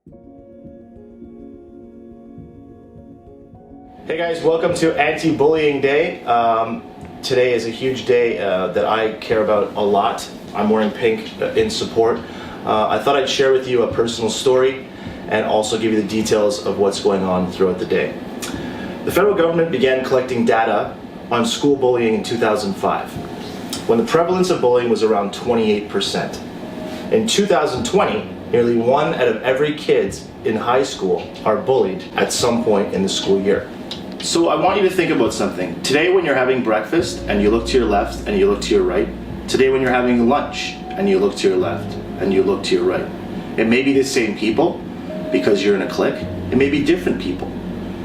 Hey guys, welcome to Anti-Bullying Day. Today is a huge day that I care about a lot. I'm wearing pink in support. I thought I'd share with you a personal story and also give you the details of what's going on throughout the day. The federal government began collecting data on school bullying in 2005, when the prevalence of bullying was around 28%. In 2020, nearly 1 out of every kid in high school are bullied at some point in the school year. So I want you to think about something. Today when you're having breakfast and you look to your left and you look to your right, today when you're having lunch and you look to your left and you look to your right, it may be the same people because you're in a clique. It may be different people.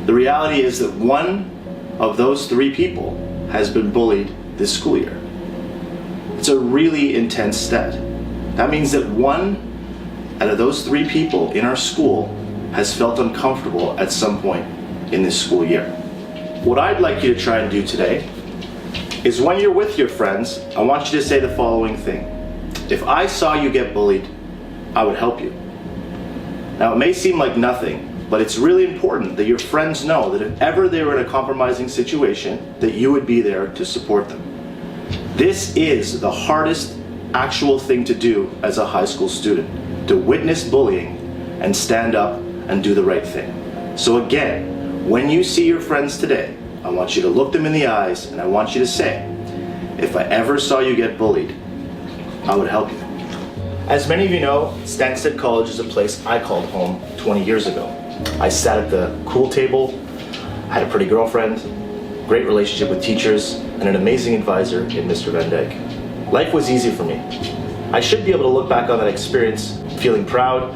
The reality is that one of those 3 people has been bullied this school year. It's a really intense stat. That means that 1 out of those 3 people in our school has felt uncomfortable at some point in this school year. What I'd like you to try and do today is when you're with your friends, I want you to say the following thing. If I saw you get bullied, I would help you. Now it may seem like nothing, but it's really important that your friends know that if ever they were in a compromising situation, that you would be there to support them. This is the hardest actual thing to do as a high school student, to witness bullying and stand up and do the right thing. So again, when you see your friends today, I want you to look them in the eyes and I want you to say, if I ever saw you get bullied, I would help you. As many of you know, Stansted College is a place I called home 20 years ago. I sat at the cool table, had a pretty girlfriend, great relationship with teachers, and an amazing advisor in Mr. Van Dyke. Life was easy for me. I should be able to look back on that experience feeling proud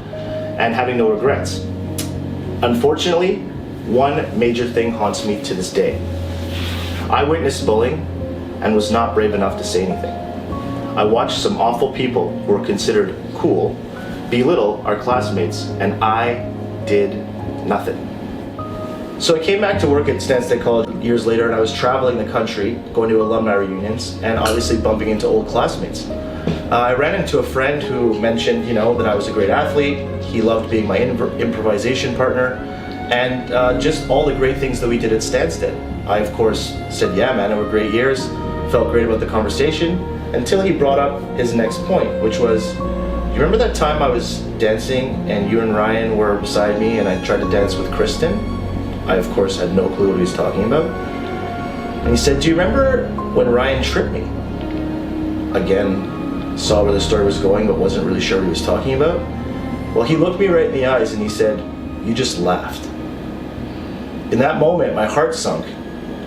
and having no regrets. Unfortunately, one major thing haunts me to this day. I witnessed bullying and was not brave enough to say anything. I watched some awful people who were considered cool belittle our classmates, and I did nothing. So I came back to work at Stansted College years later, and I was traveling the country, going to alumni reunions, and obviously bumping into old classmates. I ran into a friend who mentioned, that I was a great athlete. He loved being my improvisation partner, and just all the great things that we did at Stansted. I, of course, said, yeah, man, they were great years. Felt great about the conversation, until he brought up his next point, which was, do you remember that time I was dancing and you and Ryan were beside me and I tried to dance with Kristen? I, of course, had no clue what he was talking about. And he said, do you remember when Ryan tripped me? Again, saw where the story was going, but wasn't really sure what he was talking about. Well, he looked me right in the eyes and he said, you just laughed. In that moment, my heart sunk.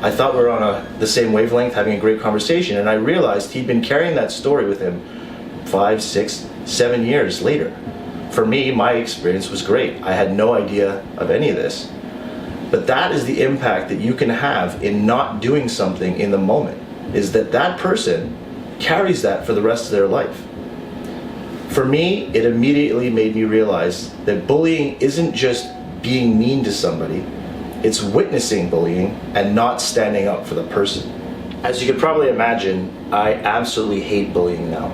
I thought we were on the same wavelength, having a great conversation, and I realized he'd been carrying that story with him 5, 6, 7 years later. For me, my experience was great. I had no idea of any of this. But that is the impact that you can have in not doing something in the moment, is that person carries that for the rest of their life. For me, it immediately made me realize that bullying isn't just being mean to somebody, it's witnessing bullying and not standing up for the person. As you could probably imagine, I absolutely hate bullying now.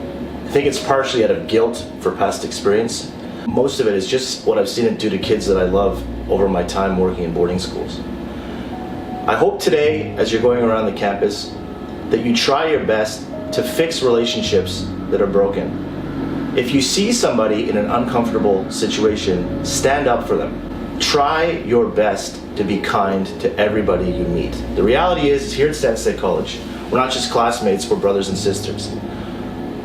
I think it's partially out of guilt for past experience. Most of it is just what I've seen it do to kids that I love over my time working in boarding schools. I hope today, as you're going around the campus, that you try your best to fix relationships that are broken. If you see somebody in an uncomfortable situation, stand up for them. Try your best to be kind to everybody you meet. The reality is here at Stansted College, we're not just classmates, we're brothers and sisters.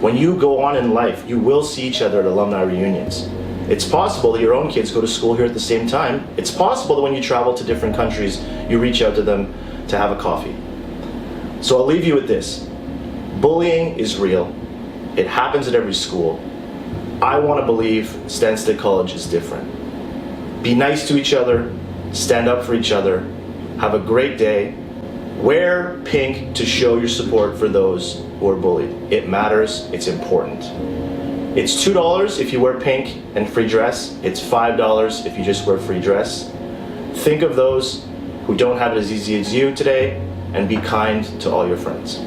When you go on in life, you will see each other at alumni reunions. It's possible that your own kids go to school here at the same time. It's possible that when you travel to different countries, you reach out to them to have a coffee. So I'll leave you with this. Bullying is real. It happens at every school. I want to believe Stansted College is different. Be nice to each other, stand up for each other, have a great day, wear pink to show your support for those who are bullied. It matters, it's important. It's $2 if you wear pink and free dress, it's $5 if you just wear free dress. Think of those who don't have it as easy as you today, and be kind to all your friends.